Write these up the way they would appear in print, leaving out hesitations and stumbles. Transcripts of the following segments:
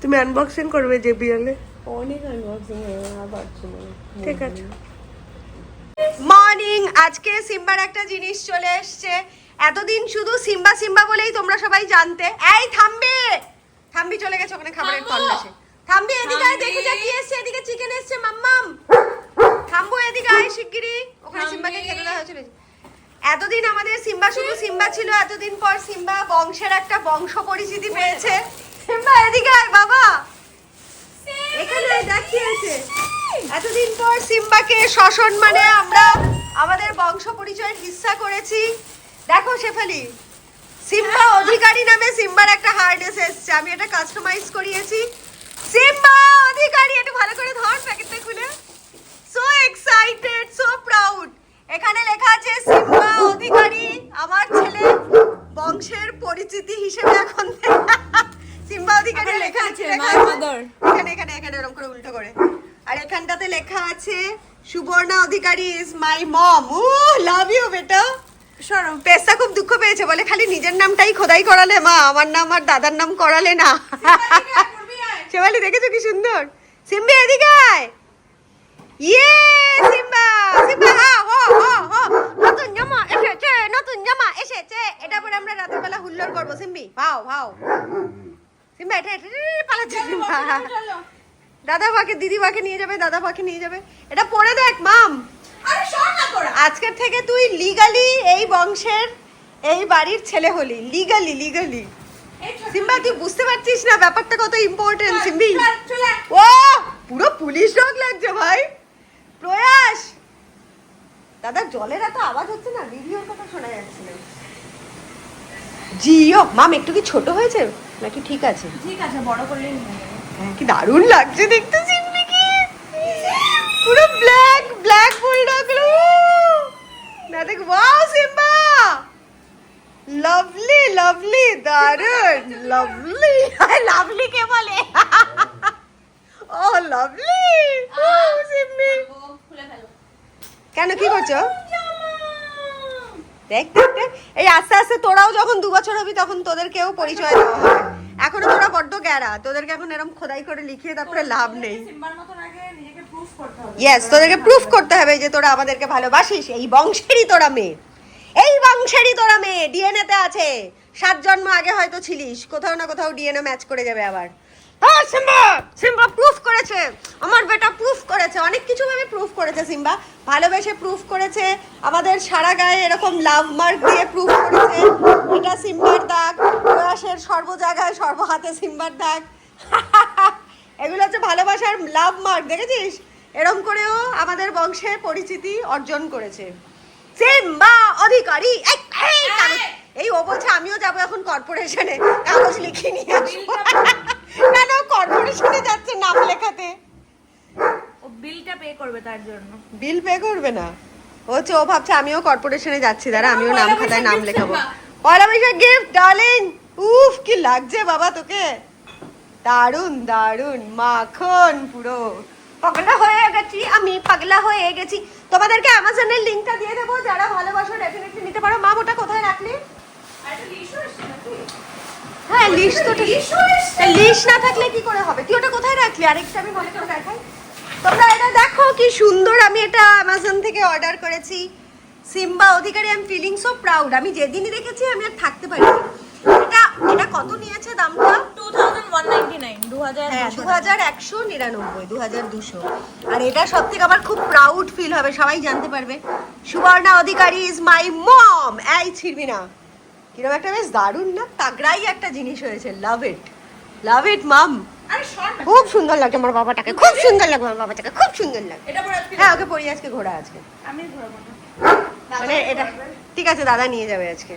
তুমি আনবক্সিং করবে জেবিএল-এ? অনেক আনবক্সিং আর পারছি না। ঠিক আছে। মর্নিং। আজকে সিম্বার একটা জিনিস চলে এসছে। এতদিন শুধু সিম্বা সিম্বা বলেই তোমরা সবাই জানতে। এই থামবে, থামবি চলে গেছে ওখানে খাবারের তল্লাশে। থামবি, এদিকে আয়, দেখে যা কি এসছে। এদিকে চিকেন এসছে মাম্মাম। থামবো, এদিকে আয় শিগগিরই। ওখানে সিম্বাকে খেতে দেওয়া হয়েছিল। এতদিন আমাদের সিম্বা শুধু সিম্বা ছিল, এতদিন পর সিম্বা বংশের একটা বংশ পরিচিতি পেয়েছে। সিম্বা এদিকে আয় বাবা, এখানে দেখিয়েছে। এতদিন পর সিম্বাকে সসম্মানে আমরা আমাদের বংশ পরিচয়ের হিস্সা করেছি। দেখো শেফালি, সিম্বা অধিকারী নামে সিম্বার একটা হার্নেস এসছে। আমি এটা কাস্টমাইজ করিয়েছি। সিম্বা অধিকারী, এটা ভালো করে ধর প্যাকেটটা খুলে। So excited, so proud. এখানে লেখা আছে সিম্বা অধিকারী আমার ছেলে, বংশের পরিচিতি হিসেবে এখন সিম্বা অধিকারী লেখা আছে। এখানে এখানে এখানে এরকম করে উল্টো করে। আর এখানটাতে লেখা আছে Subarna Adhikari is my mom. Oh love you বেটা। পেস্তা খুব দুঃখ পেয়েছে, বলে খালি নিজের নামটাই খোদাই করালে মা, আমার নাম আর দাদার নাম করালে না। শেফালি দেখেছো কি সুন্দর। সিম্বি এদিকে আয়। ইয়ে সিম্বা, সিম্বা হো হো হো, নতুন জামা এসেছে, নতুন জামা এসেছে। এটা পরে আমরা রাতের বেলা হুল্লোড় করবো। সিম্বি ভাও ভাও। সিম্বা এটা পালাচ্ছে। দাদা পাকে, দিদি পাকে নিয়ে যাবে, দাদা পাকে নিয়ে যাবে। এটা পরে দেখ মাম। আজকের থেকে তুই লিগালি এই বংশের, এই বাড়ির ছেলে হলি। Legally legally. সিম্বা তুই বুঝতে পারছিস না ব্যাপারটা কত ইম্পর্টেন্ট। সিম্বি ও পুরো পুলিশ ডগ লাগছে ভাই। প্রয়াস দাদা, জলের এত আওয়াজ হচ্ছে না, ভিডিওর কথা শোনা যাচ্ছে না। জিও মাম একটু কি ছোট হয়েছে নাকি ঠিক আছে? ঠিক আছে, বড় করলেই হয়ে যাবে। হ্যাঁ, কি দারুণ লাগছে দেখতে সিম্বি কি। পুরো ব্ল্যাক ব্ল্যাক বুলডগ। না দেখ, ওয়াও সিম্বা লাভলি লাভলি, দারুণ লাভলি। লাভলি কে বলে? ও লাভলি। ও সিম্বি কেন কি করছো? দেখ দেখ দেখ, এই আস্তে আস্তে তোরাও যখন 2 বছর হবি তখন তোদেরকেও পরিচয় দেওয়া হবে। এখনো তোরা বড্ড গ্যারা, তোদেরকে এখন এরকম খোদাই করে লিখিয়ে তারপরে লাভ নেই। ইয়েস, তোদেরকে প্রুফ করতে হবে যে তোরা আমাদেরকে ভালোবাসিস। এই বংশেরই তোরা মেয়ে, এই বংশেরই তোরা মেয়ে। ডিএনএ তে আছে। 7 জন্ম আগে হয়তো ছিলিস, কোথাও না কোথাও ডিএনএ ম্যাচ করে যাবে আবার। হ্যাঁ সিম্বা, সিম্বা প্রুফ করেছে, আমার বেটা প্রুফ করেছে, অনেক কিছু ভাবে প্রুফ করেছে সিম্বা। ভালোবেসে প্রুফ করেছে, আমাদের সারা গায়ে এরকম লাভ মার্ক দিয়ে প্রুফ করেছে। এটা সিম্বার দাগ, প্রয়াসের সর্ব জায়গায় সর্ব হাতে সিম্বার দাগ। এগুলো হচ্ছে ভালোবাসার লাভ মার্ক, দেখেছিস? এরকম করেও আমাদের বংশে পরিচিতি অর্জন করেছে সিম্বা অধিকারী। এই ও বলছে আমিও যাবো এখন কর্পোরেশনে, কাগজ লিখে নিয়ে আসবো। না না, কর্পোরেশনে যাচ্ছে নাম লেখাতে। ও বিলটা পে করবে, তার জন্য। বিল পে করবে না, হচ্ছে ও ভাবছে আমিও কর্পোরেশনে যাচ্ছি, দাঁড়া আমিও নাম খাতায় নাম লেখাবো। পয়লা বৈশাখ গিফট ডার্লিং। উফ কি লাগছে বাবা তোকে, দারুন দারুন মাখন। পুরো পাগলা হয়ে গেছি আমি, পাগলা হয়ে গেছি। তোমাদেরকে অ্যামাজনের লিংকটা দিয়ে দেবো, যারা ভালোবাসো ডেফিনেটলি নিতে পারো। মা ওটা কোথায় রাখলি? হ্যাঁ লিস্ট তো, লিস্ট না থাকলে কি করে হবে? তুই ওটা কোথায় রাখলি? আরেকটা আমি ভালো করে দেখাই। তোমরা এটা দেখো কি সুন্দর। আমি এটা অ্যামাজন থেকে অর্ডার করেছি। Simba Adhikari, I am feeling so proud. আমি যেদিনই দেখেছি আমি আর থাকতে পারিনি। এটা এটা কত নিয়েছে দামটা? 2199, 2199, 2200। আর এটা সব থেকে আমার খুব প্রাউড ফিল হবে, সবাই জানতে পারবে সুবর্ণা অধিকারী ইজ মাই মম। এই ছিড়বি না। কিরকম একটা বেশ দারুণ না, তাগড়াই একটা জিনিস হয়েছে। লাভ ইট, লাভ ইট মাম। খুব সুন্দর লাগছে আমার বাবাটাকে, খুব সুন্দর লাগবে আমার বাবাটাকে, খুব সুন্দর লাগে। হ্যাঁ ওকে পরি আজকে ঘোরা আজকে। আমি ঘোরাবো না, মানে এটা ঠিক আছে, দাদা নিয়ে যাবে আজকে।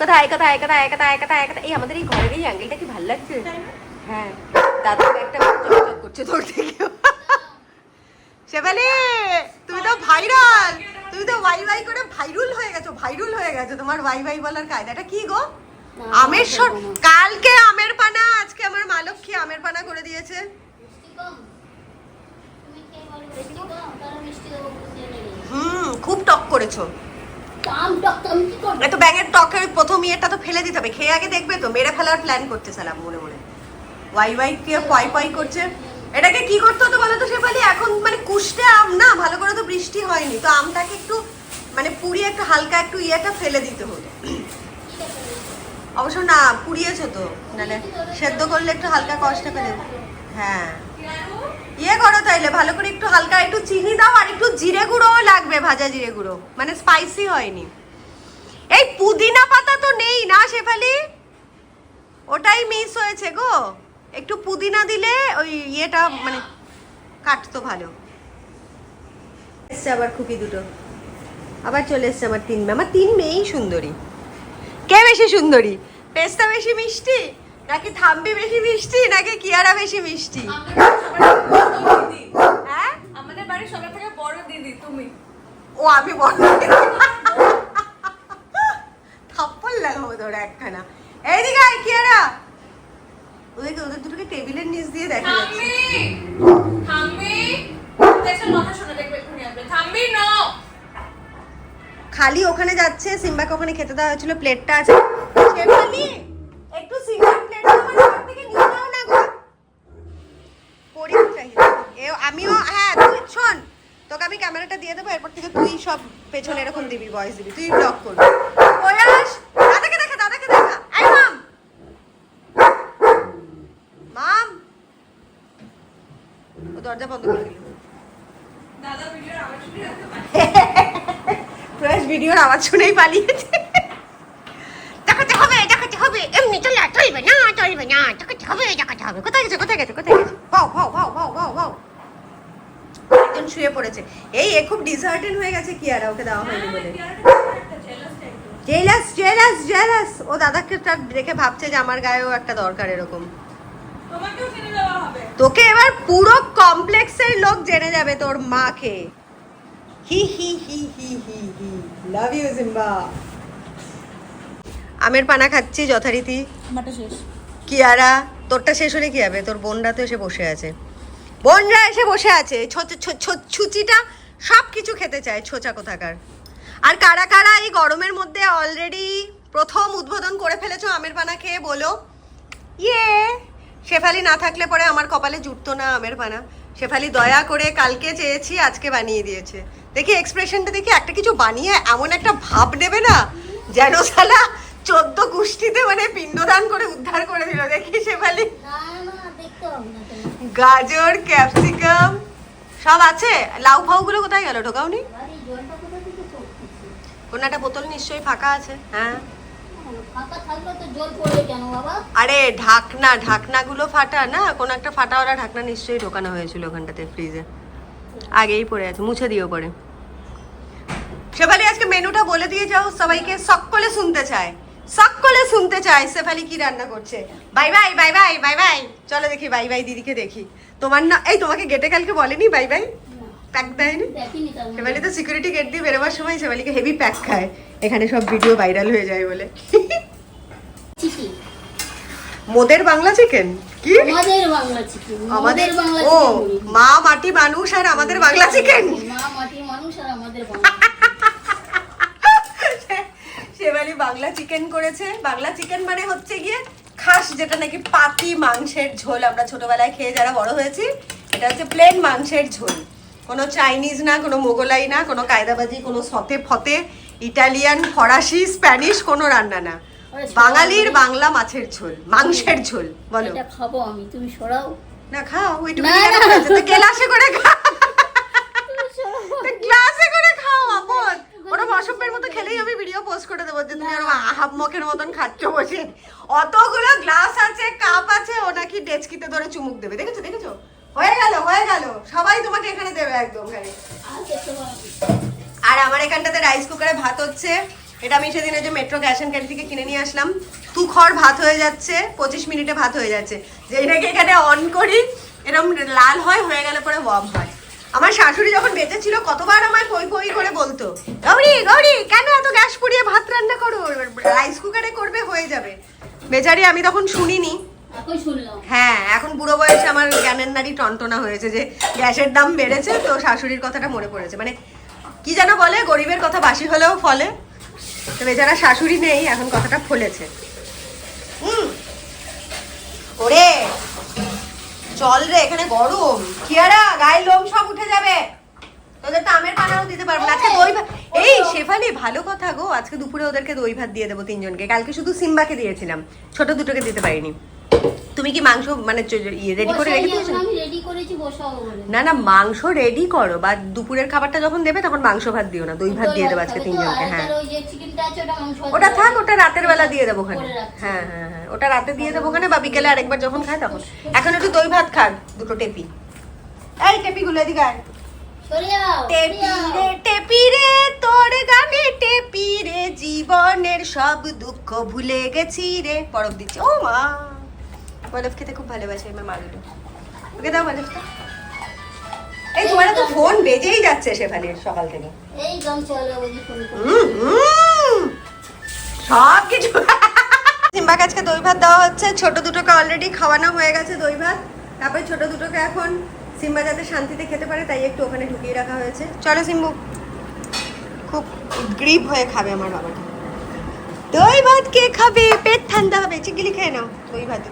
কোথায় কোথায় কোথায় কোথায় কোথায় কোথায়? এই আমাদের এই ঘরের এই অ্যাঙ্গেলটা কি ভালো লাগছে। হ্যাঁ দাদা একটা করছে তোর থেকে। শেফালি তুমি তো ভাইরাল, তুমি তো ওয়াই ওয়াই করে ভাইরাল হয়ে গেছো, ভাইরাল হয়ে গেছো। তোমার ওয়াই ওয়াই বলার কায়দাটা কি গো? আমের কালকে আমের পানা, আজকে আমার মা লক্ষ্মী আমের পানা করে দিয়েছে। খুব টক করেছো। এত ব্যাঙের টকের প্রথম ইয়েটা তো ফেলে দিতে হবে, খেয়ে আগে দেখবে তো, মেরে ফেলার প্ল্যান করছে সালাম মনে মনে, ওয়াই ওয়াই কে পয় পয় করছে। এটাকে কি করতে হতো বলো তো শেফালি, এখন মানে কুষ্টে আম না, ভালো করে তো বৃষ্টি হয়নি, তো আমটাকে একটু মানে পুড়িয়ে একটু হালকা একটু ইয়েটা ফেলে দিতে হতো। অবশ্য না পুড়িয়েছো তো, নাহলে সেদ্ধ করলে একটু হালকা কষ্ট ফেলে, হ্যাঁ ইয়ে করো তাইলে ভালো করে একটু হালকা একটু চিনি দাও, আর একটু জিরে গুঁড়োও লাগবে, ভাজা জিরে গুঁড়ো, মানে স্পাইসি হয়নি। এই পুদিনা পাতা তো নেই না শেফালি, ওটাই মিস হয়েছে গো, একটু পুদিনা দিলে ওই ইয়েটা মানে কাটতো ভালো। এসছে আবার খুকি দুটো, আবার চলে এসছে আমার আমার তিন মেয়েই সুন্দরী। কে বেশি সুন্দরী, পেস্তা বেশি মিষ্টি নাকি থাম্বি বেশি মিষ্টি নাকি কিয়ারা বেশি মিষ্টি? হ্যাঁ আমাদের বাড়ির সবার থেকে বড় দিদি তুমি। ও আমি বড় থাপ্পড় লাগাবো তোর একখানা। এইদিকে আয় কিয়ারা, ওদেরকে ওদের দুটোকে টেবিলের নিচ দিয়ে দেখা যাচ্ছে। খালি ওখানে যাচ্ছে, সিম্বাকে ওখানে খেতে দেওয়া হয়েছিল, প্লেটটা আছে। শেফালি একটু সিঙ্গেল প্লেট আমার ঘর থেকে নিয়ে নাও না গো, পরিব চাহিদা। আমিও হ্যাঁ তুই শোন, তোকে আমি ক্যামেরাটা দিয়ে দেবো, এরপর থেকে তুই সব পেছনে এরকম দিবি, ভয়েস দিবি, তুই ব্লগ করবি। প্রয়াস দাদাকে দেখা, দাদাকে দেখা। এই মাম মাম, ও দরজা বন্ধ করে দিল। দাদা ভিডিওর আওয়াজ শুনে রাখতে পারে। প্রয়াস ভিডিওর আওয়াজ শুনেই পালিয়েছে। দেখাতে হবে, দেখাতে হবে, এমনি চলে চলবে না, চলবে না, দেখাতে হবে, দেখাতে হবে। কোথায় গেছে, কোথায় গেছে, কোথায় গেছে? ভাও ভাও ভাও ভাও ভাও ভাও, একজন শুয়ে পড়েছে। এই এ খুব ডিসার্টেন হয়ে গেছে কিয়ারা, ওকে দেওয়া হয়নি বলে। জেলাস জেলাস জেলাস, ও দাদাকে তার দেখে ভাবছে যে আমার গায়েও একটা দরকার এরকম। তোমাকেও কিনে দেওয়া হবে। তোকে এবার পুরো কমপ্লেক্সের লোক জেনে যাবে তোর মাকে। হি হি হি হি হি হি, লাভ ইউ জিম্বা। আমের পানা খাচ্ছি যথারীতি। আমারটা শেষ। কিয়ারা তোরটা শেষ হলে কি হবে, তোর বোনরা তো এসে বসে আছে, বোনরা এসে বসে আছে, ছুচিটা সব কিছু খেতে চায়, ছোচা কোথাকার। আর কারা কারা এই গরমের মধ্যে অলরেডি প্রথম উদ্বোধন করে ফেলেছো আমের পানা খেয়ে বলো ইয়ে। শেফালি না থাকলে পরে আমার কপালে জুটতো না আমের পানা, শেফালি দয়া করে কালকে চেয়েছি আজকে বানিয়ে দিয়েছে। দেখি এক্সপ্রেশনটা দেখি, একটা কিছু বানিয়ে এমন একটা ভাব নেবে না যেন শালা 14 গোষ্ঠীতে মানে পিণ্ডদান করে উদ্ধার করে দিল। দেখি শেফালি, গাজর ক্যাপসিকাম সব আছে, লাউ ফাউ গুলো কোথায় গেল, ঢোকাওনি? কোন একটা বোতল নিশ্চয়ই ফাঁকা আছে। হ্যাঁ আরে ঢাকনাগুলো ফাটা না, কোন একটা ফাটাওয়ালা ঢাকনা নিশ্চয়ই ঢোকানো হয়েছিল ওখানটাতে ফ্রিজে, আগেই পড়ে আছে, মুছে দিও পরে। শেফালি আজকে মেনুটা বলে দিয়ে যাও সবাইকে, সকলে শুনতে চায়, সকলে শুনতে চায় শেফালি কি রান্না করছে। Bye bye bye bye bye bye, চলো দেখি বাই বাই দিদিকে দেখি। তোমার না এই তোমাকে গেটে কালকে বলেনি বাই বাই, প্যাক দেয়নি? শেফালি তো সিকিউরিটি গেট দিয়ে বেরোবার সময় শেফালিকে হেভি প্যাক খায়, এখানে সব ভিডিও ভাইরাল হয়ে যায় বলে। মোদের বাংলা চিকেন কি? আমাদের বাংলা চিকেন, আমাদের ও মা মাটি মানুষ আর আমাদের বাংলা চিকেন, মা মাটি মানুষ আর আমাদের বাংলা। শেফালি বাংলা চিকেন করেছে। বাংলা চিকেন মানে হচ্ছে গিয়ে খাস, যেটা নাকি পাতি মাংসের ঝোল, আমরা ছোটবেলায় খেয়ে যারা বড় হয়েছি, এটা হচ্ছে প্লেন মাংসের ঝোল, কোনো চাইনিজ না, কোনো মোগলাই না, কোনো কায়দাবাজি, কোনো সতে ফতে ইটালিয়ান ফরাসি স্প্যানিশ কোনো রান্না না, বাঙালির বাংলা মাছের ঝোল, মাংসের ঝোল। বলো এটা খাবো আমি, তুমি সরাও না, খাও ওইটুকু গ্লাসে করে খাও, গ্লাসে করে খাও আপন। ওরকম অসভ্যের মতো খেলেই আমি ভিডিও পোস্ট করে দেবো যে তুমি ওরকম আহাম্মকের মতন খাচ্ছ বসে, অতগুলো গ্লাস আছে, কাপ আছে, ও নাকি ডেচকিতে ধরে চুমুক দেবে। দেখেছো দেখেছো, হয়ে গেল হয়ে গেল, সবাই তোমাকে এখানে দেবে একদম খালি। আর আমার এখানটাতে রাইস কুকারে ভাত হচ্ছে, এটা আমি সেদিনে যে মেট্রো ক্যাশ অ্যান্ড ক্যারি থেকে কিনে নিয়ে আসলাম, তুখর ভাত হয়ে যাচ্ছে, 25 মিনিটে ভাত হয়ে যাচ্ছে। যেটাকে এখানে অন করি এরকম লাল হয়, হয়ে গেলে পরে ওয়ার্ম হয়। আমার শাশুড়ি যখন বেঁচে ছিল কতবার আমায় পই পই করে বলতো, গৌরী গৌরী কেন এত গ্যাস পুড়িয়ে ভাত রান্না করো, রাইস কুকারে করবে হয়ে যাবে। বেচারি আমি তখন শুনিনি, হ্যাঁ এখন বুড়ো বয়সে আমার জ্ঞানের নারী টনটনা হয়েছে যে গ্যাসের দাম বেড়েছে, তো শাশুড়ির কথাটা মনে পড়েছে। মানে কি যেন বলে, গরিবের কথা বাসি হলেও ফলে। তো বেচারা শাশুড়ি নেই, এখন কথাটা ফলেছে। ওরে চল রে, এখানে গরম। কিয়ারা গায়ের লোম সব উঠে যাবে, তোদের তো আমের পানাও দিতে পারবো না আজকে। দই ভাত, এই শেফালি ভালো কথা গো, আজকে দুপুরে ওদেরকে দই ভাত দিয়ে দেবো তিনজনকে। কালকে শুধু সিম্বাকে দিয়েছিলাম, ছোট দুটোকে দিতে পারিনি। তুমি কি মাংস মানে রেডি করে রেখে দিয়েছো? আমি রেডি করেছি, বসাবো বলে। না না, মাংস রেডি করো, বা দুপুরের খাবারটা যখন দেবে তখন মাংস ভাত দিও না, দই ভাত দিয়ে দেবো আজকে তিনজনকে। হ্যাঁ ওই যে চিকেনটা আছে ওটা মাংস ওটা থাক, ওটা রাতের বেলা দিয়ে দেবো ওখানে। করে রাখছি। হ্যাঁ হ্যাঁ হ্যাঁ, ওটা রাতে দিয়ে দেবো ওখানে, বা বিকেলে আরেকবার যখন খায় তখন। এখন একটু দই ভাত খাক, দুটো টেপি। এই টেপিগুলো এদিকে আয়। সরে যাও, সরে টেপি যাও। রে টেপি রে তোর গানে টেপি রে, জীবনের সব দুঃখ ভুলে গেছি রে। বরফ দিচ্ছে, ও মা বরফ খেতে খুব ভালোবাসে আমার মা দুটো। ওকে দাও বরফটা। এই তোমার তো ফোন বেজেই যাচ্ছে শেফালির সকাল থেকে। এই গাম চলো ওই ফোন করে। সব কিছু। সিম্বাকে আজকে দই ভাত দেওয়া হচ্ছে, ছোট দুটোকে অলরেডি খাওয়ানো হয়ে গেছে দই ভাত। তারপরে ছোট দুটোকে এখন সিম্বা যাতে শান্তিতে খেতে পারে তাই একটু ওখানে ঢুকিয়ে রাখা হয়েছে। চলো সিম্বু, খুব উদ্গ্রীব হয়ে খাবে আমার বাবাটা। দই ভাত কে খাবে, পেট ঠান্ডা হবে। চিকিলি খেয়ে নাও দই ভাত,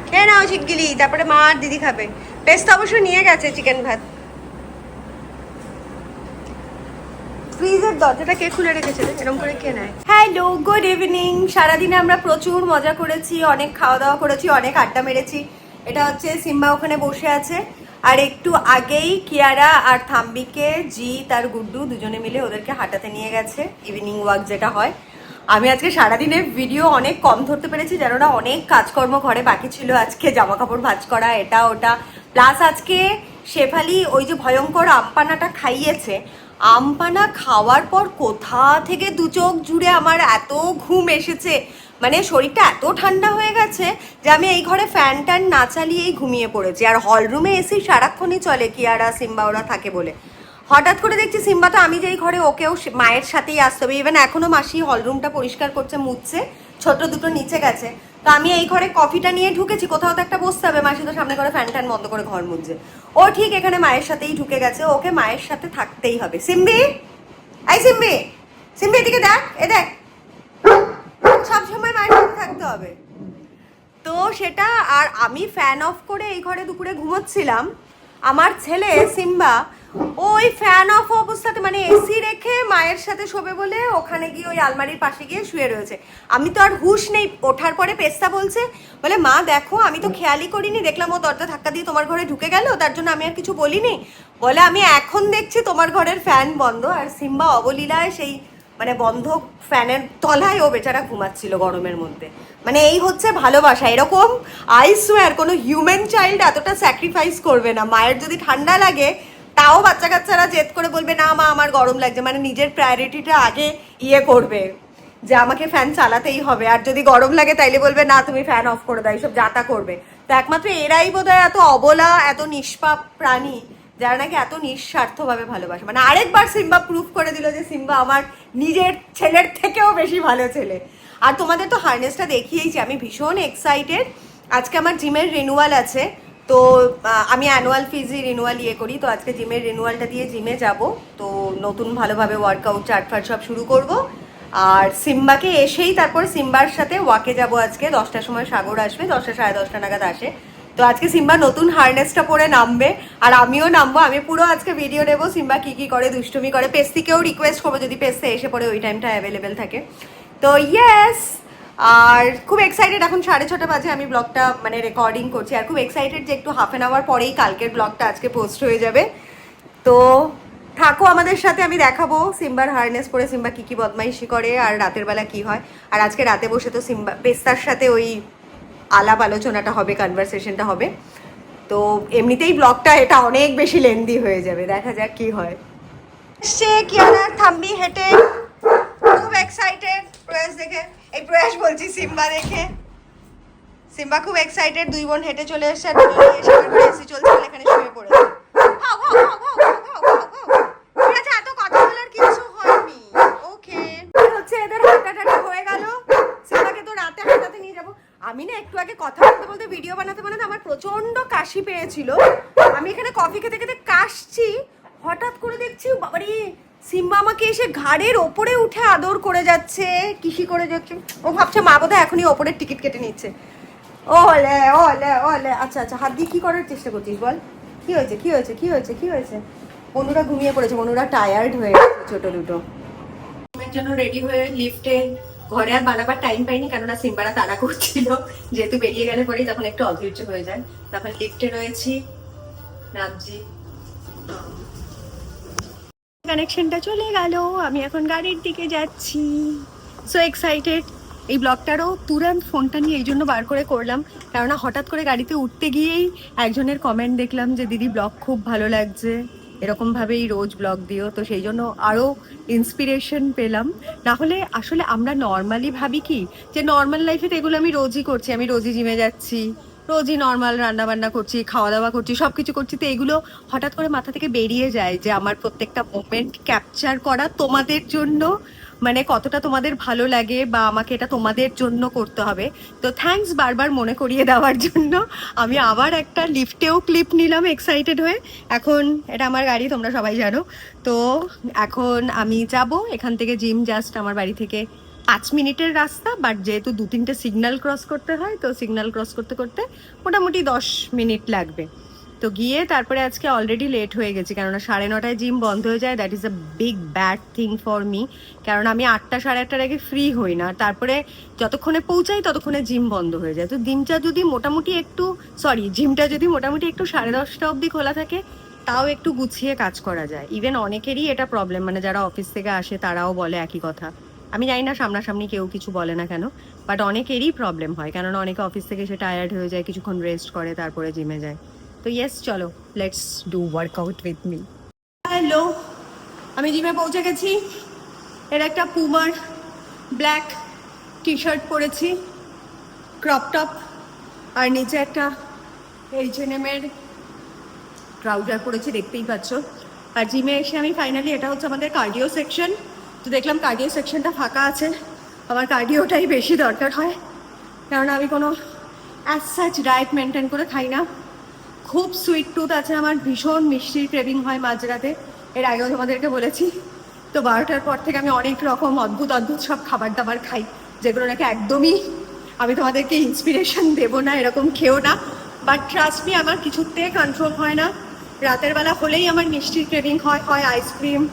খেয়ে নাও চিকিলি, তারপরে মা আর দিদি খাবে। পেস্তা অবশ্য নিয়ে গেছে চিকেন ভাত। ফ্রিজের দরজাটা কে খুলে রেখেছে রে? এরকম করে কে নেয়? Hello, good evening. সারাদিনে আমরা প্রচুর মজা করেছি, অনেক খাওয়া দাওয়া করেছি, অনেক আড্ডা মেরেছি। এটা হচ্ছে সিম্বা ওখানে বসে আছে, আর একটু আগেই কিয়ারা আর থাম্বিকে জিৎ আর গুড্ডু দুজনে মিলে ওদেরকে হাঁটাতে নিয়ে গেছে, ইভিনিং ওয়াক যেটা হয়। আমি আজকে সারাদিনে ভিডিও অনেক কম ধরতে পেরেছি, কেননা অনেক কাজকর্ম ঘরে বাকি ছিল। আজকে জামা কাপড় ভাঁজ করা, এটা ওটা, প্লাস আজকে শেফালি ওই যে ভয়ঙ্কর আমপানাটা খাইয়েছে। আমপানা খাওয়ার পর কোথা থেকে দু চোখ জুড়ে আমার এত ঘুম এসেছে, মানে শরীরটা এত ঠান্ডা হয়ে গেছে যে আমি এই ঘরে ফ্যান ট্যান না চালিয়েই ঘুমিয়ে পড়েছি। আর হলরুমে এসি সারাক্ষণই চলে, কিয়ারা সিম্বা ওরা থাকে বলে। হঠাৎ করে দেখছি সিম্বা তো আমি যেই ঘরে, ওকেও মায়ের সাথেই আসতে হবে। ইভেন এখনো মাসি হলরুমটা পরিষ্কার করছে, মুছছে, ছোট দুটো নিচে গেছে। তো আমি এই ঘরে কফিটা নিয়ে ঢুকেছি, কোথাও তো একটা বসতে হবে। মাসি তো সামনে করে ফ্যান ট্যান বন্ধ করে ঘর মুছছে, ও ঠিক এখানে মায়ের সাথেই ঢুকে গেছে। ওকে মায়ের সাথে থাকতেই হবে। সিম্বি, এই সিম্বি, সিম্বি এদিকে দেখ, এ দেখ, সবসময় মায়ের সাথে থাকতে হবে। তো সেটা, আর আমি ফ্যান অফ করে এই ঘরে দুপুরে ঘুমোচ্ছিলাম। আমার ছেলে সিম্বা ওই ফ্যান অফ অবস্থাতে, মানে এসি রেখে মায়ের সাথে শোবে বলে ওখানে গিয়ে ওই আলমারির পাশে গিয়ে শুয়ে রয়েছে। আমি তো আর হুঁশ নেই, ওঠার পরে পেস্তা বলছে, বলে মা দেখো আমি তো খেয়ালই করিনি, দেখলাম ও দরজা ধাক্কা দিয়ে তোমার ঘরে ঢুকে গেল, তার জন্য আমি আর কিছু বলিনি। বলে আমি এখন দেখছি তোমার ঘরের ফ্যান বন্ধ। আর সিম্বা অবলীলায় সেই মানে বন্ধ ফ্যানের তলায় ও বেচারা ঘুমাচ্ছিল গরমের মধ্যে। মানে এই হচ্ছে ভালোবাসা। এরকম আই সোয়ার কোনো হিউম্যান চাইল্ড এতটা স্যাক্রিফাইস করবে না। মায়ের যদি ঠান্ডা লাগে তাও বাচ্চা কাচ্চারা জেদ করে বলবে না মা আমার গরম লাগছে, মানে নিজের প্রায়োরিটিটা আগে করবে যে আমাকে ফ্যান চালাতেই হবে। আর যদি গরম লাগে তাইলে বলবে না তুমি ফ্যান অফ করে দাও, এইসব যাতা করবে। তো একমাত্র এরাই বোধহয় এত অবলা, এত নিষ্পাপ প্রাণী যারা নাকি এত নিঃস্বার্থভাবে ভালোবাসে। মানে আরেকবার সিম্বা প্রুফ করে দিল যে সিম্বা আমার নিজের ছেলের থেকেও বেশি ভালো ছেলে। আর তোমাদের তো হার্নেসটা দেখিয়েছি, আমি ভীষণ এক্সাইটেড। আজকে আমার জিমের রিনিউয়াল আছে, তো আমি অ্যানুয়াল ফিজই রিনিউয়াল করি। তো আজকে জিমের রিনিউয়ালটা দিয়ে জিমে যাব, তো নতুন ভালোভাবে ওয়ার্কআউট চার্টফাট সব শুরু করব। আর সিম্বাকে এসেই তারপর সিম্বার সাথে ওয়াকে যাব আজকে। 10টার সময় সাগর আসবে, 10টা সাড়ে 10টা নাগাদ আসে। তো আজকে সিম্বা নতুন হার্নেসটা পরে নামবে, আর আমিও নামবো। আমি পুরো আজকে ভিডিও নেবো সিম্বা কী কী করে, দুষ্টুমি করে। পেস্তিকেও রিকোয়েস্ট করবো যদি পেস্তে এসে পড়ে, ওই টাইমটা অ্যাভেলেবেল থাকে। তো ইয়েস, আর খুব এক্সাইটেড। এখন 6:30 বাজে, আমি ব্লগটা মানে রেকর্ডিং করছি। আর খুব এক্সাইটেড যে একটু হাফ অ্যান আওয়ার পরেই কালকের ব্লগটা আজকে পোস্ট হয়ে যাবে। তো থাকো আমাদের সাথে, আমি দেখাবো সিম্বার হার্নেস পরে সিম্বা কী কী বদমাইশি করে আর রাতের বেলা কী হয়। আর আজকে রাতে বসে তো সিম্বা পেস্তার সাথে ওই আলাপ আলোচনাটা হবে, কনভারসেশনটা হবে। তো এমনিতেই ব্লগটা এটা অনেক বেশি লেন্দি হয়ে যাবে, দেখা যাক কি হয়। সে কিয়ারা থাম্বি হেঁটে খুব এক্সাইটেড প্রয়াস দেখে, এই প্রয়াস বলছি সিম্বা দেখে। সিম্বা খুব এক্সাইটেড, দুই বোন হেঁটে চলে এসেছে, আর দুজনেই এসে আমার ঘরে এসি চলছে বলে এখানে শুয়ে পড়েছে। ঠিক আছে, এত কথা বলার কিছু হয়নি। ওকে, হচ্ছে এদের হাঁটাটা হয়ে গেল। সিম্বাকে তো রাতে হাঁটাতে নিয়ে যাবো। আমি না একটু আগে কথা বলতে বলতে ভিডিও বানাতে বানাতে আমার প্রচন্ড কাশি পেয়েছিল। আমি এখানে কফি খেতে খেতে কাশছি, হঠাৎ যাচ্ছে, বাবারে সিম্বা আমাকে এসে ঘাড়ের ওপরে উঠে আদর করে যাচ্ছে, কিসি করে যাচ্ছে। ও ভাবছে মা বোধহয় এখনই ওপরের টিকিট কেটে নিচ্ছে। ওলে ওলে ওলে, আচ্ছা আচ্ছা, হাত দিয়ে কি করার চেষ্টা করছিস বল? কি হয়েছে কি হয়েছে কি হয়েছে কি হয়েছে? বনুরা ঘুমিয়ে পড়েছে, বনুরা টায়ার্ড হয়ে গেছে ছোট দুটো। ঘুমের জন্য রেডি হয়ে লিফটে, ঘরে আর বানাবার টাইম পাইনি কেননা সিম্বারা তাড়া করছিল, যেহেতু বেরিয়ে গেলে পরেই তখন একটু অধৈর্য হয়ে যায়। তখন লিফটে রয়েছি, নামছি, কানেকশনটা চলে গেল, আমি এখন গাড়ির দিকে যাচ্ছি। So excited. এই ব্লগটারও তুরন্ত ফোনটা নিয়ে এই জন্য বার করে করলাম, কেননা হঠাৎ করে গাড়িতে উঠতে গিয়েই একজনের কমেন্ট দেখলাম যে দিদি ব্লগ খুব ভালো লাগছে, এরকমভাবেই রোজ ব্লগ দিও। তো সেই জন্য আরও ইন্সপিরেশন পেলাম। না হলে আসলে আমরা নর্মালি ভাবি কি যে নর্মাল লাইফে তো এগুলো আমি রোজই করছি, আমি রোজই জিমে যাচ্ছি, রোজই নর্মাল রান্না বান্না করছি, খাওয়া দাওয়া করছি, সব কিছু করছি। তো এগুলো হঠাৎ করে মাথা থেকে বেরিয়ে যায় যে আমার প্রত্যেকটা মোমেন্ট ক্যাপচার করা তোমাদের জন্য, মানে কতটা তোমাদের ভালো লাগে বা আমাকে এটা তোমাদের জন্য করতে হবে। তো থ্যাঙ্কস বারবার মনে করিয়ে দেওয়ার জন্য। আমি আবার একটা লিফটেও ক্লিপ নিলাম এক্সাইটেড হয়ে। এখন এটা আমার গাড়ি, তোমরা সবাই জানো। তো এখন আমি যাব এখান থেকে, জিম জাস্ট আমার বাড়ি থেকে 5 মিনিটের রাস্তা, বাট যেহেতু 2-3টে সিগন্যাল ক্রস করতে হয়, তো সিগন্যাল ক্রস করতে করতে মোটামুটি 10 মিনিট লাগবে। তো গিয়ে তারপরে আজকে অলরেডি লেট হয়ে গেছি, কেননা 9:30টায় জিম বন্ধ হয়ে যায়। That is a big bad thing for me, কারণ আমি 8টা 8:30টার আগে ফ্রি হই না। তারপরে যতক্ষণে পৌঁছাই ততক্ষণে জিম বন্ধ হয়ে যায়। তো জিমটা যদি মোটামুটি একটু 10:30 অবধি খোলা থাকে, তাও একটু গুছিয়ে কাজ করা যায়। ইভেন অনেকেরই এটা প্রবলেম, মানে যারা অফিস থেকে আসে তারাও বলে একই কথা। আমি জানি না সামনাসামনি কেউ কিছু বলে না কেন, বাট অনেকেরই প্রবলেম হয়, কেননা অনেকে অফিস থেকে এসে টায়ার্ড হয়ে যায়, কিছুক্ষণ রেস্ট করে তারপরে জিমে যায়। তো ইয়েস, চলো let's do workout with me. Hello, আমি জিমে পৌঁছে গেছি। এর একটা পুমার ব্ল্যাক টি শার্ট পরেছি, ক্রপ টপ, আর নিচে একটা H&M এর ট্রাউজার পরেছি, দেখতেই পাচ্ছ। আর জিমে এসে আমি ফাইনালি, এটা হচ্ছে আমাদের কার্ডিও সেকশন, তো দেখলাম কার্ডিও সেকশনটা ফাঁকা আছে। আমার কার্ডিওটাই বেশি দরকার হয়, কারণ আমি কোনো অ্যাজ সাচ ডায়েট মেনটেন করে খাই না। খুব সুইট টুথ আছে আমার, ভীষণ মিষ্টির ক্রেভিং হয় মাঝরাতে, এর আগেও তোমাদেরকে বলেছি। তো 12টার পর থেকে আমি অনেক রকম অদ্ভুত অদ্ভুত সব খাবার দাবার খাই, যেগুলো নাকি একদমই আমি তোমাদেরকে ইন্সপিরেশন দেবো না, এরকম খেও না। বাট ট্রাস্ট মি, আমার কিছুতে কন্ট্রোল হয় না। রাতের বেলা হলেই আমার মিষ্টির ক্রেভিং হয়, হয় আইসক্রিম।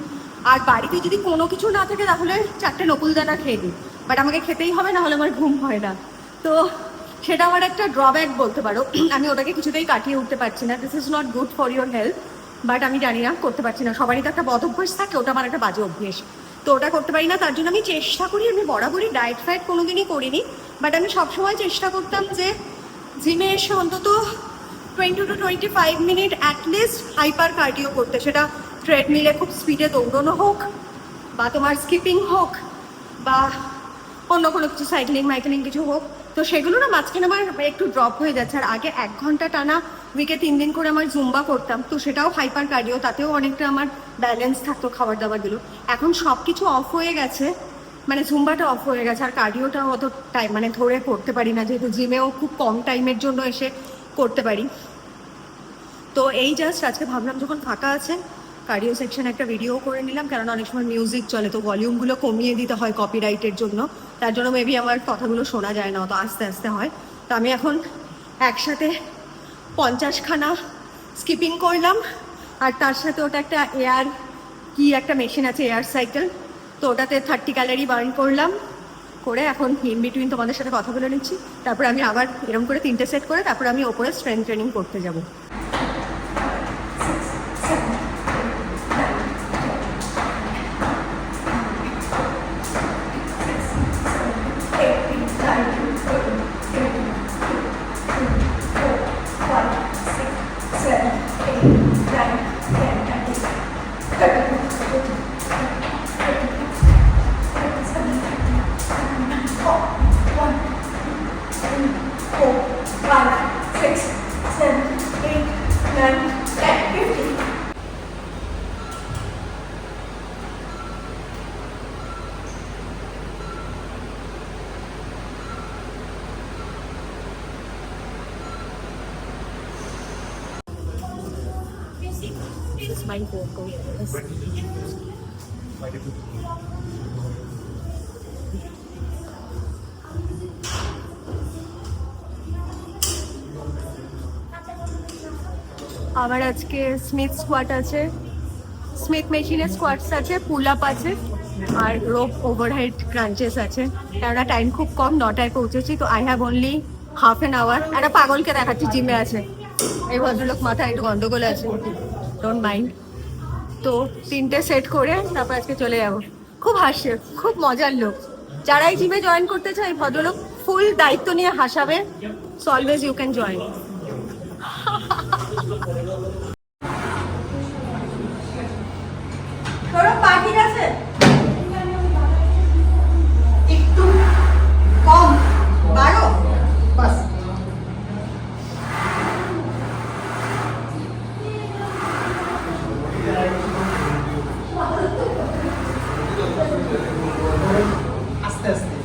আর বাড়িতে যদি কোনো কিছু না থাকে তাহলে 4টে নকুলদানা খেয়ে দিই, বাট আমাকে খেতেই হবে, না হলে আমার ঘুম হয় না। তো সেটা আমার একটা ড্রব্যাক বলতে পারো। আমি ওটাকে কিছুতেই কাটিয়ে উঠতে পারছি না। This is not good for your health, but আমি জানি না, করতে পারছি না। সবারই তো একটা বদ অভ্যাস থাকে, ওটা আমার একটা বাজে অভ্যেস। তো ওটা করতে পারি না, তার জন্য আমি চেষ্টা করি, আমি বরাবরই ডায়েট ফায়েট কোনোদিনই করিনি, বাট আমি সবসময় চেষ্টা করতাম যে জিমে এসে অন্তত 20 to 25 minute at least hyper cardio করতে। সেটা ট্রেডমিলে খুব স্পিডে দৌড়ানো হোক, বা তোমার স্কিপিং হোক, বা অন্য কোনো কিছু সাইক্লিং মাইক্লিং কিছু হোক। তো সেগুলো না মাঝখানে আমার একটু ড্রপ হয়ে যাচ্ছে। আর আগে 1 ঘন্টা টানা উইকে 3 দিন করে আমার জুম্বা করতাম, তো সেটাও হাইপার কার্ডিও, তাতেও অনেকটা আমার ব্যালেন্স থাকতো খাবার দাবারগুলো। এখন সব কিছু অফ হয়ে গেছে, মানে জুম্বাটা অফ হয়ে গেছে, আর কার্ডিওটাও অত টাইম মানে ধরে করতে পারি না, যেহেতু জিমেও খুব কম টাইমের জন্য এসে করতে পারি। তো এই জাস্ট আজকে ভাবলাম যখন ফাঁকা আছে কার্ডিও সেকশন একটা ভিডিও করে নিলাম, কারণ অনেক সময় মিউজিক চলে, তো ভলিউমগুলো কমিয়ে দিতে হয় কপিরাইটের জন্য। তার জন্য মেবি আমার কথাগুলো শোনা যায় না, অত আস্তে আস্তে হয়। তো আমি এখন একসাথে 50খানা স্কিপিং করলাম, আর তার সাথে ওটা একটা এয়ার কি একটা মেশিন আছে, এয়ার সাইকেল, তো ওটাতে 30 ক্যালোরি বার্ন করলাম। করে এখন ইন বিটুইন তোমাদের সাথে কথা বলে নিচ্ছি, তারপরে আমি আবার এরকম করে 3টে সেট করে তারপরে আমি ওপরে স্ট্রেংথ ট্রেনিং করতে যাবো। My goal. আবার আজকে স্মিথ স্কোয়াট আছে, স্মিথ মেশিনের স্কোয়াটস আছে, পুল আপ আছে, আর রোপ ওভারহেড ক্রাঞ্চেস আছে। কেননা টাইম খুব কম, 9টায় পৌঁছেছি, তো I have only half an hour. একটা পাগলকে দেখাচ্ছি, জিমে আছে এই ভদ্রলোক, মাথায় একটু গন্ডগোল আছে, ডোন্ট মাইন্ড। তো 3টে সেট করে তারপর আজকে চলে যাবো। খুব হাসে, খুব মজার লোক। যারা এই জিমে জয়েন করতে চায়, ভদ্রলোক ফুল দায়িত্ব নিয়ে হাসাবে। So always you can join. পাখির আছে একটু কম, 12 বাস। আস্তে আস্তে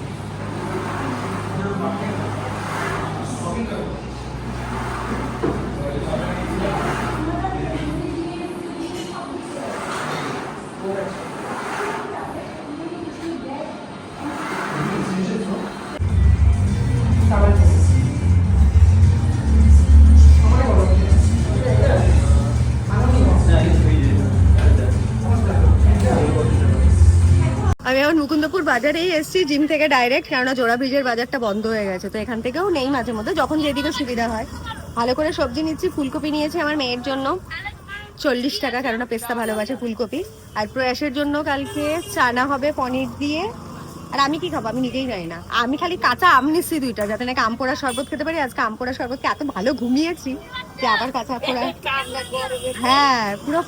আমি এখন মুকুন্দপুর বাজারেই এসেছি জিম থেকে ডাইরেক্ট, কেননা জোড়া ব্রিজের বাজারটা বন্ধ হয়ে গেছে। তো এখান থেকেও নেই মাঝে মধ্যে, যখন যেদিকে সুবিধা হয়। ভালো করে সবজি নিচ্ছি। ফুলকপি নিয়েছি আমার মেয়ের জন্য 40 টাকা, কেননা পেস্তা ভালোবাসে ফুলকপি। আর প্রয়াসের জন্য কালকে চানা হবে পনির দিয়ে। আর আমি কি খাবো আমি নিজেই জানি না। আমি খালি কাঁচা আম নিচ্ছি 2টা, যাতে নাকি আম পোড়া শরবত খেতে পারি। আজকে আম পোড়া শরবতকে এত ভালো ঘুমিয়েছি যে আবার কাঁচা পোড়া, হ্যাঁ পুরো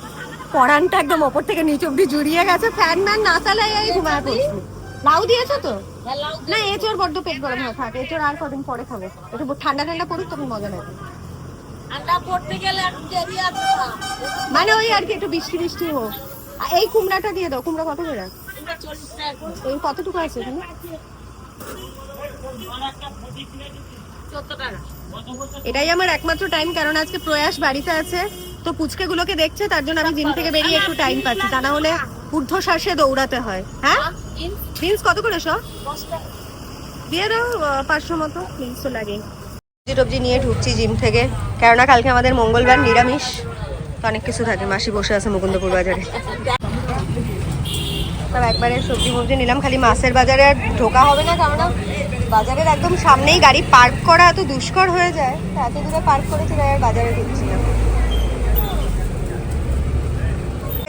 পরানটা একদম ওপর থেকে নিচ অব্দি জুড়িয়ে গেছে। ফ্যান ম্যান না চালাই এই ঘুমায় পড়ছি। লাউ দিয়েছো তো? না, এঁচোড় বড্ড পেট গরম হয়ে থাকে, এঁচোড় আর কদিন পরে খাবো। একটু ঠান্ডা ঠান্ডা পড়ুক, তখন মজা লাগবে। মানে ওই আর কি একটু বৃষ্টি বৃষ্টি হোক। এই কুমড়াটা দিয়ে দাও। কুমড়া কত করে? এই কতটুকু আছে এখানে? এটাই আমার একমাত্র টাইম, কারণ আজকে প্রয়াস বাড়িতে আছে, তো পুচকেগুলোকে দেখছে, তার জন্য আমি জিম থেকে বেরিয়ে একটু টাইম পাচ্ছি। তা না হলে ঊর্ধ্বশ্বাসে দৌড়াতে হয়। হ্যাঁ, বিনস কত করে সব? দিয়ে দাও 500 মতো। বিনস তো লাগে। সবজি নিয়ে ঢুকছি জিম থেকে, কেননা কালকে আমাদের মঙ্গলবার নিরামিষ, তো অনেক কিছু থাকে। মাসি বসে আছে মুকুন্দপুর বাজারে, সব একবারে সবজি মবজি নিলাম। খালি মাছের বাজারে আর ঢোকা হবে না, কেননা বাজারের একদম সামনেই গাড়ি পার্ক করা এত দুষ্কর হয়ে যায়। এত দূরে পার্ক করেছি, তাই আর বাজারে ঢুকছি না।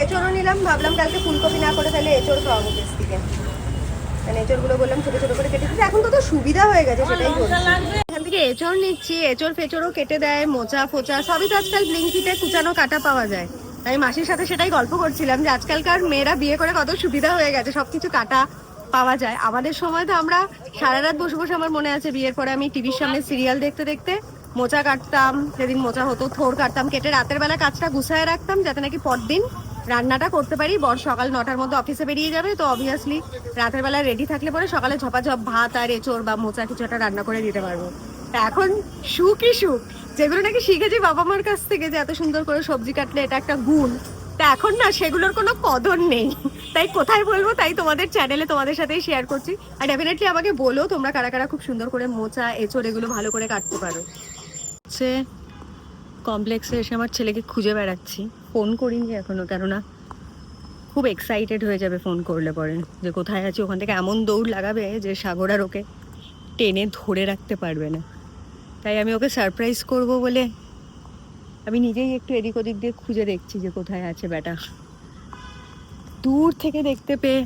এঁচড়ও নিলাম, ভাবলাম কালকে ফুলকপি না করে তাহলে এঁচড় খাওয়াবো বেশ থেকে। মানে এঁচড়গুলো বললাম ছোটো ছোটো করে কেটে দিচ্ছি, এখন তো সুবিধা হয়ে গেছে, সেটাই বলছি। এখান থেকে এঁচড় নিচ্ছি, এঁচড় ফেচড়ও কেটে দেয়, মোচা ফোচা সবই তো আজকাল ব্লিঙ্কিটে কুচানো কাটা পাওয়া যায়। আমি মাসির সাথে সেটাই গল্প করছিলাম যে আজকালকার মেয়েরা বিয়ে করে কত সুবিধা হয়ে গেছে, সবকিছু কাটা পাওয়া যায়। আমাদের সময় তো আমরা সারা রাত বসে বসে, আমার মনে আছে বিয়ের পরে আমি টিভির সামনে সিরিয়াল দেখতে দেখতে মোচা কাটতাম, যেদিন মোচা হতো থোড় কাটতাম, কেটে রাতের বেলা কাজটা গুছায় রাখতাম, যাতে নাকি পরদিন রান্নাটা করতে পারি। বর সকাল 9টার মধ্যে অফিসে বেরিয়ে যাবে, তো অবভিয়াসলি রাতের বেলা রেডি থাকলে পরে সকালে ঝপাঝপ ভাত আর এঁচড় বা মোচা কিছু একটা রান্না করে দিতে পারবো। তা এখন সুখই সুখ, যেগুলো নাকি শিখেছি বাবা মার কাছ থেকে, যে এত সুন্দর করে সবজি কাটলে এটা একটা গুণ, তা এখন না সেগুলোর কোনো কদর নেই। তাই কোথায় বলবো, তাই তোমাদের চ্যানেলে তোমাদের সাথেই শেয়ার করছি। আর ডেফিনেটলি আমাকে বলো তোমরা কারা কারা খুব সুন্দর করে মোচা এঁচড় এগুলো ভালো করে কাটতে পারো। হচ্ছে কমপ্লেক্সে এসে আমার ছেলেকে খুঁজে বেড়াচ্ছি, ফোন করিনি এখনো, কেননা খুব এক্সাইটেড হয়ে যাবে ফোন করলে পরে যে কোথায় আছি। ওখান থেকে এমন দৌড় লাগাবে যে সাগর আর ওকে টেনে ধরে রাখতে পারবে না। তাই আমি ওকে সারপ্রাইজ করব বলে আমি নিজেই একটু এদিক ওদিক দিয়ে খুঁজে দেখছি যে কোথায় আছে বেটা। দূর থেকে দেখতে পেয়ে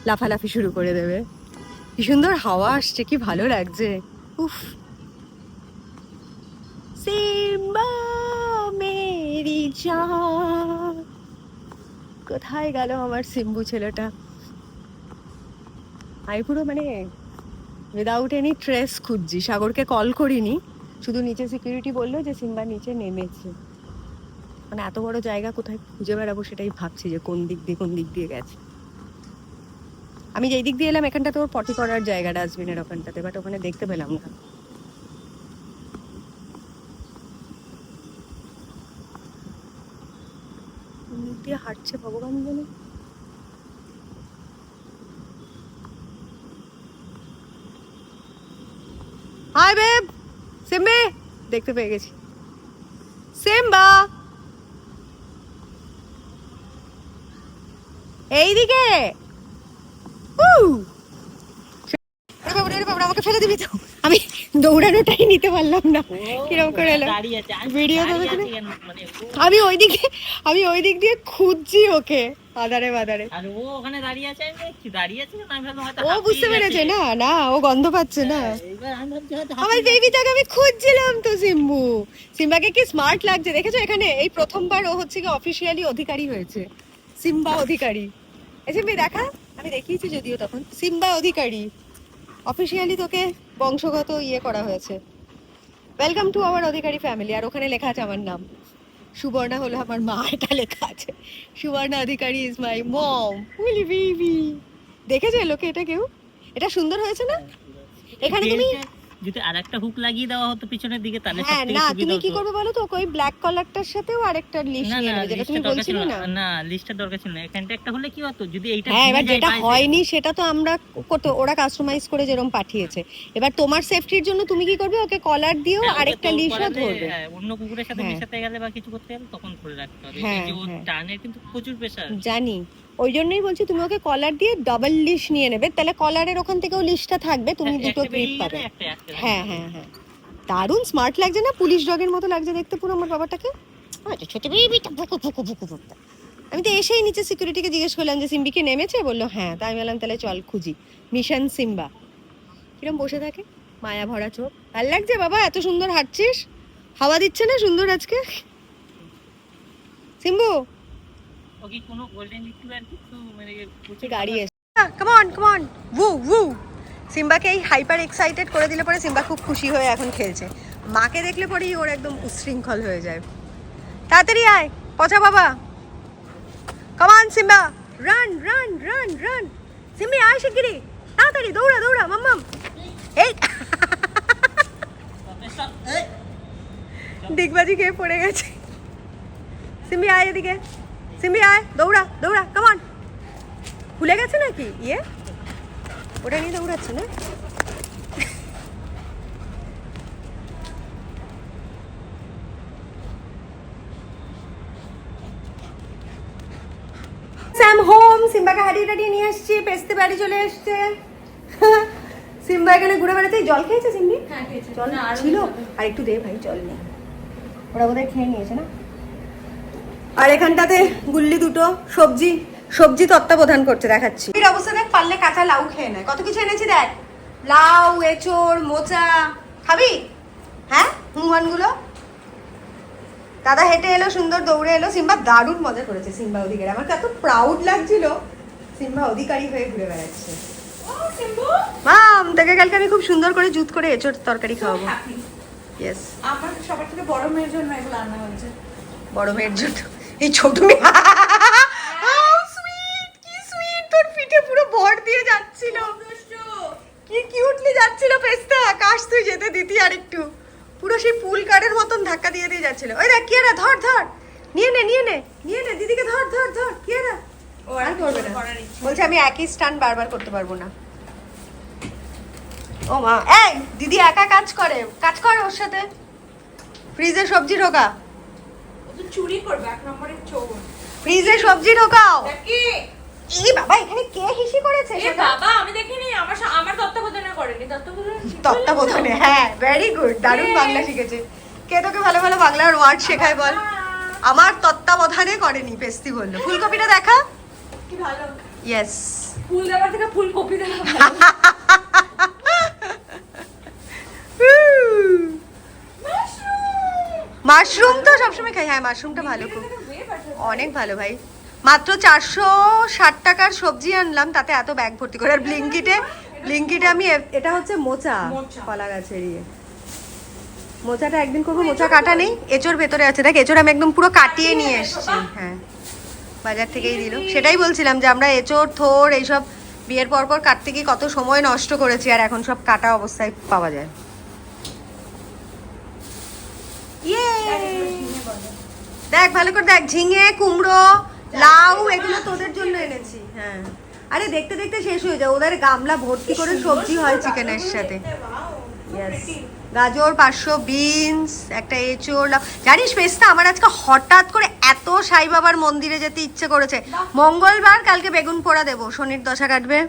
লাফালাফি শুরু করে দেবে। কি সুন্দর হাওয়া আসছে, কি ভালো লাগছে। উফ, সিম্বা মেরি জান, কোথায় গেল আমার সিম্বু ছেলেটা। আমি পুরো মানে উইদাউট এনি ট্রেস খুঁজছি, সাগরকে কল করিনি, শুধু নিচে সিকিউরিটি বললো যে সিম্বা নিচে নেমেছে। মানে এত বড় জায়গা কোথায় খুঁজে বেড়াবো সেটাই ভাবছি, যে কোন দিক দিয়ে গেছে। আমি যেই দিক দিয়ে এলাম এখানটাতে ওর পটি করার জায়গা, ডাস্টবিনের ওখানটাতে, বাট ওখানে দেখতে পেলাম না। কোন দিক দিয়ে হাঁটছে ভগবান জানে। হাই বেব সিম্বে দেখতে পেয়ে গেছি সিম্বা এইদিকে আমাকে ফেলে দিবি তো আমি দৌড়ানোটাই নিতে পারলাম না কিরকম করে এলো ভিডিও আমি ওই দিক দিয়ে খুঁজছি ওকে আদারে বাদারে আর ও ওখানে দাঁড়িয়ে আছে আমি দেখছি দাঁড়িয়ে আছে না আমি ভাবলাম হয়তো ও বুঝতে পেরেছে না না ও গন্ধ পাচ্ছে না এইবার আমি ভাবছি হয়তো আমার বেবিটাকে আমি খুঁজছিলাম তো সিম্বাকে কি স্মার্ট লাগছে দেখেছো এখানে এই প্রথমবার ও হচ্ছে কি অফিসিয়ালি অধিকারী হয়েছে সিম্বা অধিকারী এই সিম্বি দেখা আমি দেখিয়েছি যদিও তখন সিম্বা অধিকারী অফিসিয়ালি তোকে বংশগত ইয়ে করা হয়েছে welcome to our Adhikari family আর ওখানে লেখা আছে আমার নাম সুবর্ণা হলো আমার মা এটা লেখা আছে সুবর্ণা অধিকারী ইজ মাই মম উলি বেবি দেখেছো লোকে এটা কেউ এটা সুন্দর হয়েছে না এখানে তুমি যদি আরেকটা হুক লাগিয়ে দেওয়া হতো পিছনের দিকে তাহলে হ্যাঁ সবথেকে না সুবিধা তুমি কি হতো। করবে বলো তো ওই ব্ল্যাক কলারটার সাথেও আরেকটা লিস্ট না নিয়ে না নেবে যেটা তুমি লিস্টের দরকার ছিল বলছিলে না না না লিস্টের দরকার ছিল না এখানটা একটা হলে কি হতো যদি এইটা হ্যাঁ এবার ভেঙে যায় যেটা বাইরে- হয়নি সেটা তো আমরা করতে ওরা কাস্টমাইজ করে যেরকম পাঠিয়েছে এবার তোমার সেফটির জন্য তুমি কি করবে ওকে কলার দিও হ্যাঁ, ওকে আরেকটা তোর লিস্টও করালে, ধরবে হ্যাঁ, অন্য কুকুরের সাথে হ্যাঁ। মেশাতে গেলে বা কিছু করতে গেলে তখন ধরে রাখতে হবে হ্যাঁ, এই যে ও হ্যাঁ। টানের কিন্তু প্রচুর প্রেসার জানি ওই জন্যই বলছি তুমি ওকে কলার দিয়ে ডাবল লিস্ট নিয়ে নেবে তাহলে কলারের ওখান থেকেও লিস্টটা থাকবে তুমি দুটো ক্লিপ পাবে হ্যাঁ হ্যাঁ হ্যাঁ দারুণ স্মার্ট লাগছে না পুলিশ ডগের মতো লাগছে দেখতে পুরো আমার বাবাটাকে আচ্ছা ছোট বেবিটা ভুকু ভুকু ভুকু ভুকু আমি তো এসেই নিচে সিকিউরিটিকে জিজ্ঞেস করলাম যে সিম্বিকে নেমেছে বললো হ্যাঁ তাই আমি বললাম তাহলে চল খুঁজি মিশন সিম্বা কিরম বসে থাকে মায়া ভরা চোখ ভাল লাগছে বাবা এত সুন্দর হাঁটছিস হাওয়া দিচ্ছে না সুন্দর আজকে সিম্বু ওকে কোনো গোল্ডেন রিট্রিভার কিছু মানে যে গাড়ি এসে কাম অন ভু ভু সিম্বাকে এই হাইপার এক্সাইটেড করে দিলে পরে সিম্বা খুব খুশি হয়ে এখন খেলছে মাকে দেখলে পরেই ওর একদম উশৃঙ্খল হয়ে যায় তাড়াতাড়ি আয় পচা বাবা come on Simba run run run run Simbi আয় শিগগিরি তাড়াতাড়ি দৌড়া দৌড়া মাম্মাম এই ডিগবাজি খেয়ে পড়ে গেছে সিম্বি আয় এদিকে সিম্বি আয় দৌড়া দৌড়া কাম অন ভুলে গেছে নাকি ইয়ে ওটা নিয়ে দৌড়াচ্ছে না স্যাম হোম সিম্বাকে হারিয়ে টাড়িয়ে নিয়ে এসছি পেস্তে বাড়ি চলে এসছে সিম্বা এখানে ঘুরে বেড়াতে জল খেয়েছে সিম্বি হ্যাঁ খেয়েছে জল না, আরো ছিল খাবে। আর একটু দে ভাই জল নেই ওরা বোধহয় খেয়ে নিয়েছে না আর এখানটাতে গুল্লি দুটো সবজি তত্ত্বাবধান করতে দেখাচ্ছি এর অবস্থা দেখ পারলে কাঁচা লাউ খেয়ে নেয় কত কিছু এনেছি দেখ লাউ এঁচড় মোচা খাবি হ্যাঁ হুমানগুলো দাদা হেঁটে এলো সুন্দর দৌড়ে এলো সিম্বা দারুণ মজা করেছে সিম্বা অধিকারী আমার তো এত প্রাউড লাগছিল সিম্বা অধিকারী হয়ে ঘুরে বেড়াচ্ছে ও সিম্বু মাম তাকে কালকে আমি খুব সুন্দর করে জুত করে এঁচড় তরকারি খাওয়াবো হ্যাপি ইয়েস আমার সবার থেকে বড় মেয়ের জন্য এগুলো রান্না হয়েছে বড় মেয়ের জন্য এই ছোট মেয়ে How sweet, কি সুইট তোর পিঠে পুরো ভর দিয়ে যাচ্ছিল কি কিউটলি যাচ্ছিল পেস্তা কাশ তুই যেতে দিতি আরেকটু পুরো সেই পুল কারের মতন ধাক্কা দিয়ে দিয়ে যাচ্ছিল ওই দেখ কিয়ারা ধর ধর নিয়ে নে দিদিকে ধর ধর ধর কিয়ারা ও আর করবে না করার ইচ্ছে। বলছে আমি একই স্টান বারবার করতে পারবো না ও মা এই দিদি একা কাজ কর ওর সাথে ফ্রিজে সবজি ঢোকা ও তো চুরি করবে এক নম্বরের চোর ফ্রিজে সবজি ঢোকাও দেখি এই বাবা এখানে কে হিসি করেছে এ বাবা আমি দেখিনি আমার তত্ত্বাবধানে করেনি তত্ত্বাবধানে হ্যাঁ ভেরি গুড দারুণ Yay! বাংলা শিখেছে কে তোকে ভালো ভালো বাংলার ওয়ার্ড শেখায় বল আমার তত্ত্বাবধানে করেনি পেস্তি বললো ফুলকপিটা দেখা কি ভালো ইয়েস ফুল দেওয়ার থেকে ফুলকপি দেওয়া ভালো মাশরুম তো সবসময় খাই হ্যাঁ মাশরুমটা ভালো খুব অনেক ভালো ভাই মাত্র 460 টাকার সবজি আনলাম তাতে এত ব্যাগ ভর্তি করে আর ব্লিঙ্কিটে আমি এটা হচ্ছে মোচা মোচা। কলা গাছের ইয়ে মোচাটা একদিন করবো মোচা কাটা নেই এঁচোর ভেতরে আছে দেখ এঁচোর আমি একদম পুরো কাটিয়ে নিয়ে এসেছি হ্যাঁ বাজার থেকেই দিল সেটাই বলছিলাম যে আমরা এঁচোর থোর এইসব বিয়ের পর কাটতে গিয়ে কত সময় নষ্ট করেছি আর এখন সব কাটা অবস্থায় পাওয়া যায় ইয়ে দেখ ভালো করে দেখ ঝিঙে কুমড়ো লাউ এগুলো তোদের জন্য এনেছি হ্যাঁ আরে দেখতে দেখতে শেষ হয়ে যায় ওদের গামলা ভর্তি করে সবজি হয় চিকেনের সাথে Yes. গাজর 500, বিনস, একটা এঁচোড়। জানিস পেস্তা, আমার আজকে হঠাৎ করে এত সাই বাবার মন্দিরে যেতে ইচ্ছে করেছে। মঙ্গলবার, কালকে বেগুন পোড়া দেবো, শনির দশা কাটবে।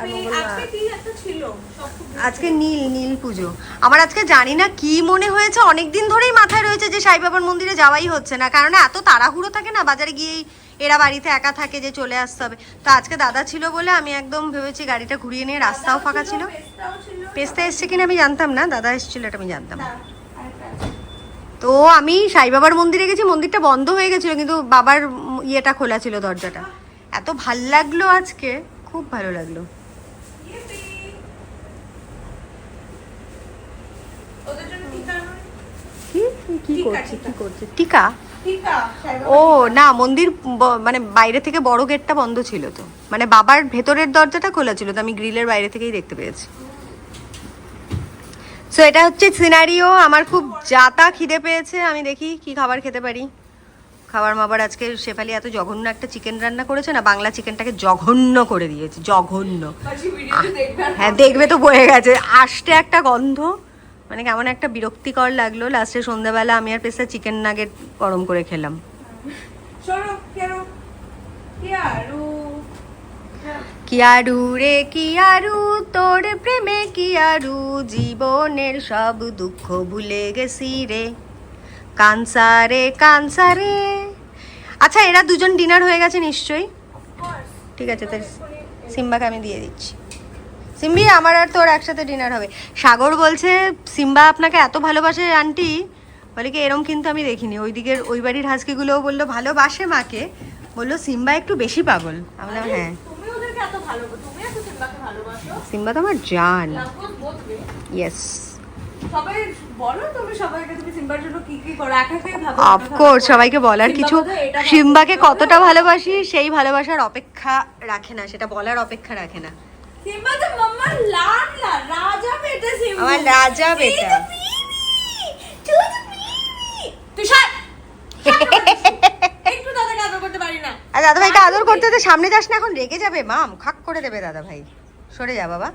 আজকে কি একটা ছিল সব খুব আজকে নীল পুজো। আমার আজকে জানি না কি মনে হয়েছে, অনেকদিন ধরেই মাথায় রয়েছে যে সাই বাবার মন্দিরে যাওয়াই হচ্ছে না, কারণ এত তাড়াহুড়ো থাকে না, বাজারে গিয়েই এরা বাড়িতে একা থাকে যে চলে আসতে হবে। তো আজকে দাদা ছিল বলে আমি একদম ভেবেছি গাড়িটা ঘুরিয়ে নিয়ে, রাস্তাও ফাঁকা ছিল। পেস্তাও ছিল। পেস্তা এসছে কিনা আমি জানতাম না, দাদা এসেছিল এটা আমি জানতাম। না, আরেকটা আছে। তো আমি সাই বাবার মন্দিরে গেছি, মন্দিরটা বন্ধ হয়ে গেছিল কিন্তু বাবার ইয়েটা খোলা ছিল, দরজাটা। এত ভাল লাগলো আজকে, খুব ভালো লাগলো। ইয়েপি। ওদের জন্য টিকা আনো। কি টিকা, করছে টিকা? টিকা, সাইবাবা ও টিকা। না, মন্দির মানে বাইরে থেকে বড় গেটটা বন্ধ ছিল, তো মানে বাবার ভেতরের দরজাটা খোলা ছিল, তো আমি গ্রিলের বাইরে থেকেই দেখতে পেয়েছি। সো এটা হচ্ছে সিনারিও। আমার খুব জাতা খিদে পেয়েছে, আমি দেখি কি খাবার খেতে পারি। খাবার মাবার আজকে শেফালি এত জঘন্য একটা চিকেন রান্না করেছে না, বাংলা চিকেনটাকে জঘন্য করে দিয়েছে, জঘন্য। পাশে ভিডিওতে দেখবে আর হ্যাঁ দেখবে তো বয়ে গেছে, আসতে একটা গন্ধ, মানে কেমন একটা বিরক্তিকর লাগলো। লাস্টে সন্ধ্যাবেলা আমি আর পেস্তা চিকেন নাগেট গরম করে খেলাম। সরো কেরো কিয়ারু কিয়ারু রে কিয়ারু, তোর প্রেমে কিয়ারু, জীবনের সব দুঃখ ভুলে গেছি রে, কানসারে কানসারে। আচ্ছা এরা দুজন ডিনার হয়ে গেছে নিশ্চয়ই? ঠিক আছে, তো সিম্বাকে আমি দিয়ে দিচ্ছি। সিম্বি, আমার আর তোর একসাথে ডিনার হবে। সাগর বলছে সিম্বা আপনাকে এত ভালোবাসে আন্টি, বলে কি এরম কিন্তু আমি দেখিনি। ওই দিকের ওই বাড়ির হাসকিগুলোও বললো ভালোবাসে মাকে, বললো সিম্বা একটু বেশি পাগল। আমি বললাম হ্যাঁ, তুমি ওদেরকে এত ভালোবাসো, তুমি এত সিম্বাকে ভালোবাসো। সিম্বা তো আমার জান। লাভ বোথ ওয়ে। ইয়েস, সবাই বলো তুমি সবাইকে তুমি সিম্বার জন্য কি কি করো, একা একাই ভাবো। অফকোর্স সবাইকে বলার সিম্বা কিছু, বোধহয় এটা ভাবে। সিম্বাকে কতটা ভালোবাসি সেই ভালোবাসার অপেক্ষা রাখে না, সেটা বলার অপেক্ষা রাখে না। সিম্বা তো মাম্মার লাডলা রাজা বেটা সিম্বা। আমার রাজা বেটা। তুই শাট। একটু দাদাকে আদর করতে পারি না। আর দাদা ভাইকে আদর করতে তো সামনে যাস না, এখন রেগে যাবে, মাম খাক করে দেবে দাদা ভাই। সরে যা বাবা।